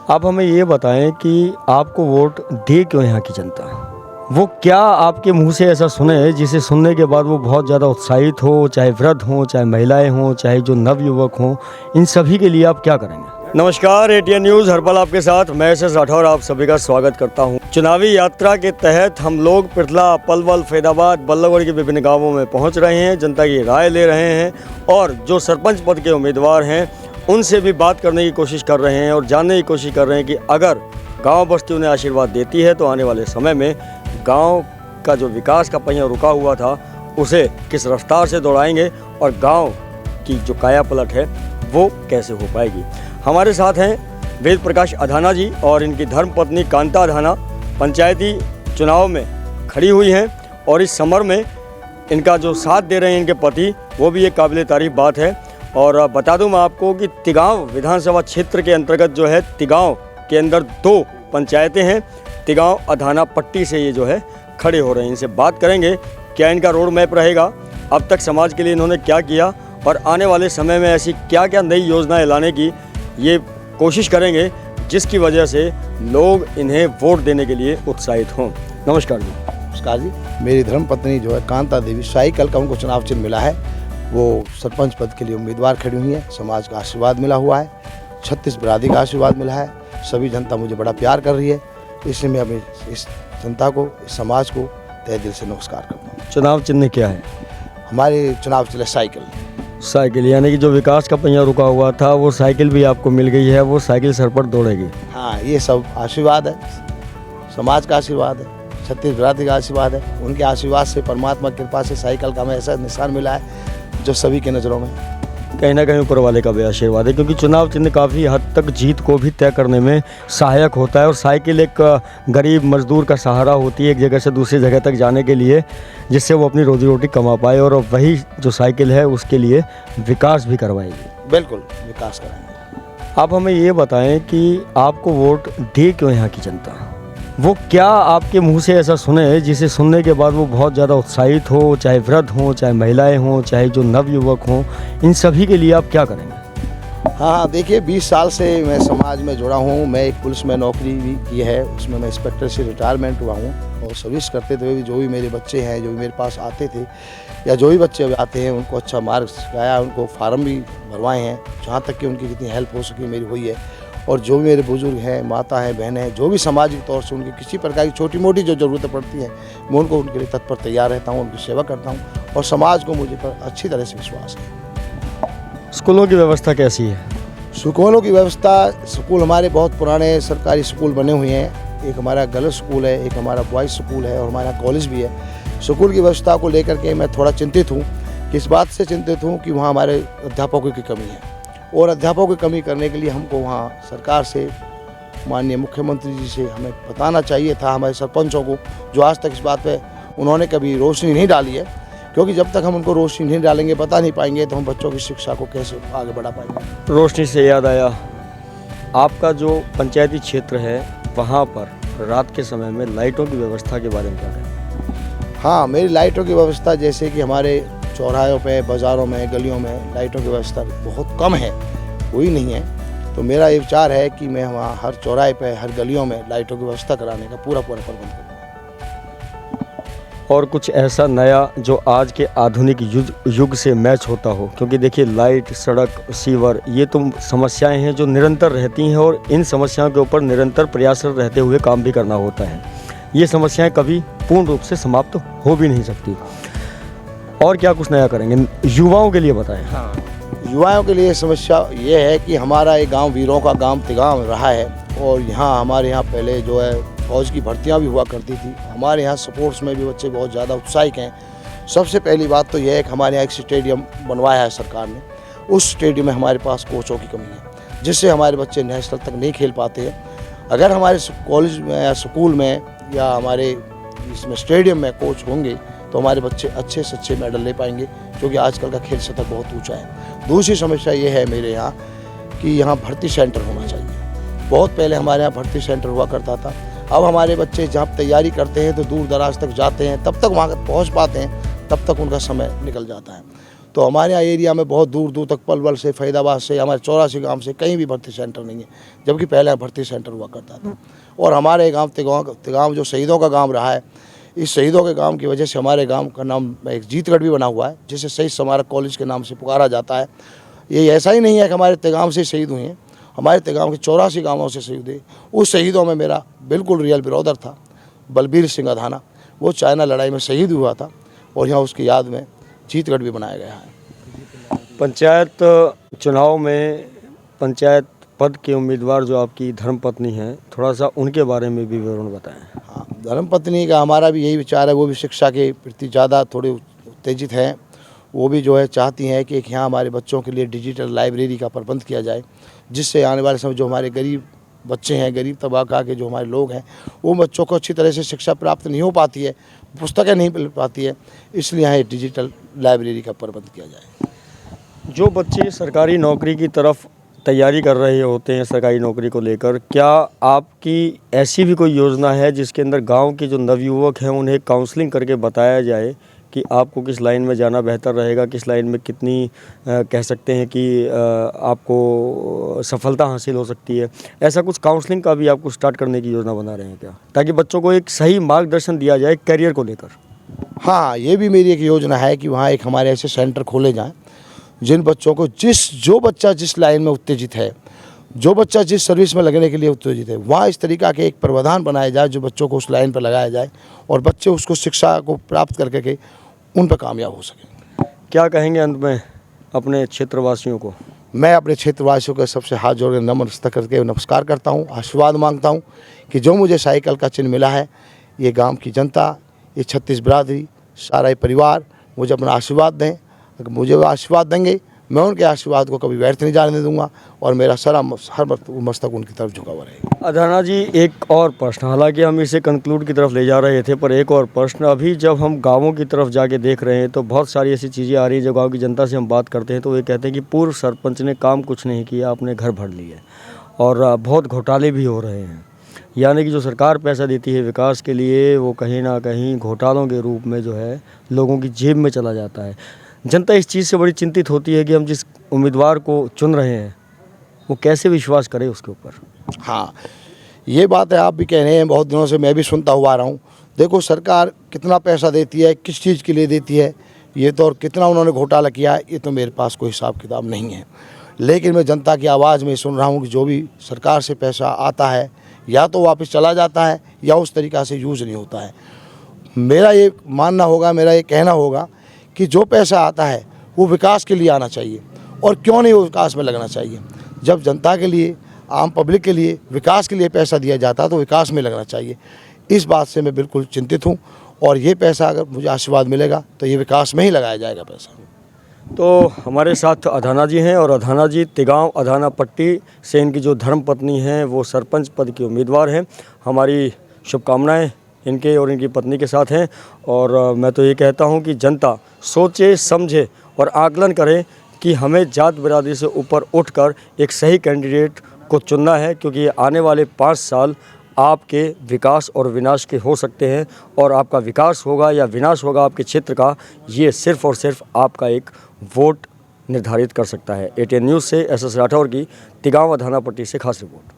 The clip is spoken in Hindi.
आप हमें ये बताएं कि आपको वोट दे क्यों यहाँ की जनता? वो क्या आपके मुंह से ऐसा सुने जिसे सुनने के बाद वो बहुत ज़्यादा उत्साहित हो, चाहे वृद्ध हों, चाहे महिलाएं हों, चाहे जो नवयुवक हों, इन सभी के लिए आप क्या करेंगे? नमस्कार, एटीएन न्यूज़ हर पल आपके साथ मैं एस राठौर आप सभी का स्वागत करता हूं। चुनावी यात्रा के तहत हम लोग पिरथला, पलवल, फैदाबाद, बल्लभगढ़ के विभिन्न गाँवों में पहुँच रहे हैं, जनता की राय ले रहे हैं और जो सरपंच पद के उम्मीदवार हैं उनसे भी बात करने की कोशिश कर रहे हैं और जानने की कोशिश कर रहे हैं कि अगर गांव बस्ती उन्हें आशीर्वाद देती है तो आने वाले समय में गांव का जो विकास का पहिया रुका हुआ था उसे किस रफ्तार से दौड़ाएंगे और गांव की जो काया पलट है वो कैसे हो पाएगी। हमारे साथ हैं वेद प्रकाश अधाना जी और इनकी धर्मपत्नी कांता अधाना पंचायती चुनाव में खड़ी हुई हैं और इस समर में इनका जो साथ दे रहे हैं इनके पति वो भी एक काबिल तारीफ बात है। और बता दूं मैं आपको कि तिगांव विधानसभा क्षेत्र के अंतर्गत जो है तिगांव के अंदर 2 पंचायतें हैं। तिगांव अधाना पट्टी से ये जो है खड़े हो रहे हैं। इनसे बात करेंगे क्या इनका रोड मैप रहेगा, अब तक समाज के लिए इन्होंने क्या किया और आने वाले समय में ऐसी क्या क्या नई योजनाएं लाने की ये कोशिश करेंगे जिसकी वजह से लोग इन्हें वोट देने के लिए उत्साहित हों। नमस्कार जी। नमस्कार जी। मेरी धर्मपत्नी जो है कांता देवी साइकिल का उनको चुनाव चिन्ह मिला है, वो सरपंच पद के लिए उम्मीदवार खड़ी हुई है। समाज का आशीर्वाद मिला हुआ है, 36 बिरादरी का आशीर्वाद मिला है, सभी जनता मुझे बड़ा प्यार कर रही है, इसलिए मैं अपनी इस जनता को, इस समाज को तहे दिल से नमस्कार करता हूँ। चुनाव चिन्ह क्या है? हमारे चुनाव चिन्ह साइकिल। साइकिल यानी कि जो विकास का पहिया रुका हुआ था वो साइकिल भी आपको मिल गई है, वो साइकिल सर पर दौड़ेगी। हाँ, ये सब आशीर्वाद है, समाज का आशीर्वाद है, 36 बिरादरी का आशीर्वाद है। उनके आशीर्वाद से, परमात्मा की कृपा से साइकिल का हमें ऐसा निशान मिला है जो सभी के नज़रों में कहीं ना कहीं ऊपर वाले का भी आशीर्वाद है, क्योंकि चुनाव चिन्ह काफ़ी हद तक जीत को भी तय करने में सहायक होता है और साइकिल एक गरीब मजदूर का सहारा होती है एक जगह से दूसरी जगह तक जाने के लिए, जिससे वो अपनी रोजी रोटी कमा पाए और वही जो साइकिल है उसके लिए विकास भी करवाएगी। बिल्कुल विकास कराएंगे। आप हमें ये बताएं कि आपको वोट दे क्यों यहाँ की जनता? वो क्या आपके मुंह से ऐसा सुने जिसे सुनने के बाद वो बहुत ज़्यादा उत्साहित हो, चाहे वृद्ध हों, चाहे महिलाएं हों, चाहे जो नवयुवक हों, इन सभी के लिए आप क्या करेंगे? हाँ, देखिए 20 साल से मैं समाज में जुड़ा हूँ। मैं एक पुलिस में नौकरी भी की है, उसमें मैं इंस्पेक्टर से रिटायरमेंट हुआ हूँ और सर्विस करते हुए भी जो भी मेरे बच्चे हैं, जो भी मेरे पास आते थे या जो भी बच्चे आते हैं उनको अच्छा मार्ग सिखाया, उनको फार्म भी भरवाए हैं, जहाँ तक कि उनकी जितनी हेल्प हो सके मेरी हुई है। और जो भी मेरे बुजुर्ग हैं, माता हैं, बहनें हैं, जो भी सामाजिक तौर से उनकी किसी प्रकार की छोटी मोटी जो ज़रूरतें पड़ती हैं मैं उनको उनके लिए तत्पर तैयार रहता हूँ, उनकी सेवा करता हूँ और समाज को मुझे पर अच्छी तरह से विश्वास है। स्कूलों की व्यवस्था कैसी है? स्कूलों की व्यवस्था, स्कूल हमारे बहुत पुराने सरकारी स्कूल बने हुए हैं। एक हमारा गर्ल्स स्कूल है, एक हमारा बॉयज़ स्कूल है और हमारा कॉलेज भी है। स्कूल की व्यवस्था को लेकर के मैं थोड़ा चिंतित हूँ। किस बात से चिंतित हूँ कि वहाँ हमारे अध्यापकों की कमी है और अध्यापकों की कमी करने के लिए हमको वहाँ सरकार से, माननीय मुख्यमंत्री जी से हमें बताना चाहिए था, हमारे सरपंचों को, जो आज तक इस बात पे उन्होंने कभी रोशनी नहीं डाली है, क्योंकि जब तक हम उनको रोशनी नहीं डालेंगे, बता नहीं पाएंगे तो हम बच्चों की शिक्षा को कैसे आगे बढ़ा पाएंगे। रोशनी से याद आया, आपका जो पंचायती क्षेत्र है वहाँ पर रात के समय में लाइटों की व्यवस्था के बारे में क्या कहें? हाँ, मेरी लाइटों की व्यवस्था जैसे कि हमारे चौराहों पे, बाज़ारों में, गलियों में लाइटों की व्यवस्था बहुत कम है, कोई नहीं है। तो मेरा ये विचार है कि मैं वहाँ हर चौराहे पे, हर गलियों में लाइटों की व्यवस्था कराने का पूरा प्रबंध करूँगा। और कुछ ऐसा नया जो आज के आधुनिक युग से मैच होता हो, क्योंकि देखिए लाइट, सड़क, सीवर, ये तो समस्याएं हैं जो निरंतर रहती हैं और इन समस्याओं के ऊपर निरंतर प्रयासरत रहते हुए काम भी करना होता है। ये समस्याएं कभी पूर्ण रूप से समाप्त हो भी नहीं सकती। और क्या कुछ नया करेंगे युवाओं के लिए बताएं? हाँ, युवाओं के लिए समस्या ये है कि हमारा एक गांव वीरों का गांव तिगांव रहा है और यहाँ हमारे यहाँ पहले जो है फौज की भर्तियाँ भी हुआ करती थी। हमारे यहाँ स्पोर्ट्स में भी बच्चे बहुत ज़्यादा उत्साहित हैं। सबसे पहली बात तो यह है कि हमारे यहाँ एक स्टेडियम बनवाया है सरकार ने, उस स्टेडियम में हमारे पास कोचों की कमी है, जिससे हमारे बच्चे नेशनल तक नहीं खेल पाते हैं। अगर हमारे कॉलेज में या स्कूल में या हमारे इसमें स्टेडियम में कोच होंगे तो हमारे बच्चे अच्छे से अच्छे मेडल ले पाएंगे, क्योंकि आजकल का खेल सतह बहुत ऊंचा है। दूसरी समस्या ये है मेरे यहाँ कि यहाँ भर्ती सेंटर होना चाहिए। बहुत पहले हमारे यहाँ भर्ती सेंटर हुआ करता था, अब हमारे बच्चे जहाँ तैयारी करते हैं तो दूर दराज तक जाते हैं, तब तक वहाँ पहुँच पाते हैं, तब तक उनका समय निकल जाता है। तो हमारे यहाँ एरिया में बहुत दूर दूर तक पलवल से, फैदाबाद से, हमारे 84 गांव से कहीं भी भर्ती सेंटर नहीं है, जबकि पहले भर्ती सेंटर हुआ करता था। और हमारे गांव तिगांव जो शहीदों का गांव रहा है, इस शहीदों के गांव की वजह से हमारे गांव का नाम एक जीतगढ़ भी बना हुआ है, जिसे शहीद स्मारक कॉलेज के नाम से पुकारा जाता है। ये ऐसा ही नहीं है कि हमारे तिगांव से शहीद हुए हैं, हमारे तिगांव के 84 गाँवों से शहीद हुए। उस शहीदों में मेरा बिल्कुल रियल ब्रदर था, बलबीर सिंह अधाना। वो चाइना लड़ाई में शहीद हुआ था और यहाँ उसकी याद में जीतगढ़ भी बनाया गया है। पंचायत चुनाव में पंचायत पद के उम्मीदवार जो आपकी धर्मपत्नी हैं, थोड़ा सा उनके बारे में भी विवरण बताएं। हाँ, धर्मपत्नी का हमारा भी यही विचार है, वो भी शिक्षा के प्रति ज़्यादा थोड़े उत्तेजित हैं। वो भी जो है चाहती हैं कि यहाँ हमारे बच्चों के लिए डिजिटल लाइब्रेरी का प्रबंध किया जाए, जिससे आने वाले समय जो हमारे गरीब बच्चे हैं, गरीब तबका के जो हमारे लोग हैं, वो बच्चों को अच्छी तरह से शिक्षा प्राप्त नहीं हो पाती है, पुस्तकें नहीं मिल पाती है, इसलिए यहाँ डिजिटल लाइब्रेरी का प्रबंध किया जाए। जो बच्चे सरकारी नौकरी की तरफ तैयारी कर रहे होते हैं, सरकारी नौकरी को लेकर, क्या आपकी ऐसी भी कोई योजना है जिसके अंदर गांव के जो नवयुवक हैं उन्हें काउंसलिंग करके बताया जाए कि आपको किस लाइन में जाना बेहतर रहेगा, किस लाइन में कितनी कह सकते हैं कि आपको सफलता हासिल हो सकती है? ऐसा कुछ काउंसलिंग का भी आपको स्टार्ट करने की योजना बना रहे हैं क्या, ताकि बच्चों को एक सही मार्गदर्शन दिया जाए करियर को लेकर? हाँ, ये भी मेरी एक योजना है कि वहाँ एक हमारे ऐसे सेंटर खोले जाएँ जिन बच्चों को जो बच्चा जिस लाइन में उत्तेजित है, जो बच्चा जिस सर्विस में लगने के लिए उत्तेजित है, वहाँ इस तरीक़ा के एक प्रावधान बनाया जाए जो बच्चों को उस लाइन पर लगाया जाए और बच्चे उसको शिक्षा को प्राप्त करके उन पर कामयाब हो सकें। क्या कहेंगे अंत में अपने क्षेत्रवासियों को? मैं अपने क्षेत्रवासियों के सबसे हाथ जोड़ के नमस्ते करके नमस्कार करता हूँ, आशीर्वाद मांगता हूँ कि जो मुझे साइकिल का चिन्ह मिला है, ये गांव की जनता, ये 36 बिरादरी, सारा परिवार मुझे अपना आशीर्वाद दें। अगर मुझे वो आशीर्वाद देंगे, मैं उनके आशीर्वाद को कभी व्यर्थ नहीं जाने दूंगा और मेरा सारा हर मस्तक उनकी तरफ झुका हुआ रहेगा। अधाना जी, एक और प्रश्न, हालांकि हम इसे कंक्लूड की तरफ ले जा रहे थे, पर एक और प्रश्न, अभी जब हम गांवों की तरफ जाके देख रहे हैं तो बहुत सारी ऐसी चीज़ें आ रही है। जब गांव की जनता से हम बात करते हैं तो ये कहते हैं कि पूर्व सरपंच ने काम कुछ नहीं किया, अपने घर भर लिए और बहुत घोटाले भी हो रहे हैं। यानी कि जो सरकार पैसा देती है विकास के लिए, वो कहीं ना कहीं घोटालों के रूप में जो है लोगों की जेब में चला जाता है। जनता इस चीज़ से बड़ी चिंतित होती है कि हम जिस उम्मीदवार को चुन रहे हैं वो कैसे विश्वास करें उसके ऊपर। हाँ, ये बात है, आप भी कह रहे हैं, बहुत दिनों से मैं भी सुनता हुआ आ रहा हूँ। देखो, सरकार कितना पैसा देती है, किस चीज़ के लिए देती है, ये तो, और कितना उन्होंने घोटाला किया है, ये तो मेरे पास कोई हिसाब किताब नहीं है। लेकिन मैं जनता की आवाज़ में सुन रहा हूँ कि जो भी सरकार से पैसा आता है या तो वापस चला जाता है या उस तरीक़ा से यूज़ नहीं होता है। मेरा ये मानना होगा, मेरा ये कहना होगा कि जो पैसा आता है वो विकास के लिए आना चाहिए, और क्यों नहीं वो विकास में लगना चाहिए। जब जनता के लिए, आम पब्लिक के लिए, विकास के लिए पैसा दिया जाता है तो विकास में लगना चाहिए। इस बात से मैं बिल्कुल चिंतित हूँ और ये पैसा अगर मुझे आशीर्वाद मिलेगा तो ये विकास में ही लगाया जाएगा पैसा। तो हमारे साथ अधाना जी हैं और अधाना जी तिगांव अधाना पट्टी से इनकी जो धर्मपत्नी हैं वो सरपंच पद की उम्मीदवार हैं। हमारी शुभकामनाएं इनके और इनकी पत्नी के साथ हैं और मैं तो ये कहता हूं कि जनता सोचे, समझे और आकलन करे कि हमें जात बिरादरी से ऊपर उठकर एक सही कैंडिडेट को चुनना है, क्योंकि आने वाले 5 साल आपके विकास और विनाश के हो सकते हैं और आपका विकास होगा या विनाश होगा आपके क्षेत्र का, ये सिर्फ़ और सिर्फ आपका एक वोट निर्धारित कर सकता है। ATN न्यूज़ से SS राठौर की तिगांव अधाना पट्टी से खास रिपोर्ट।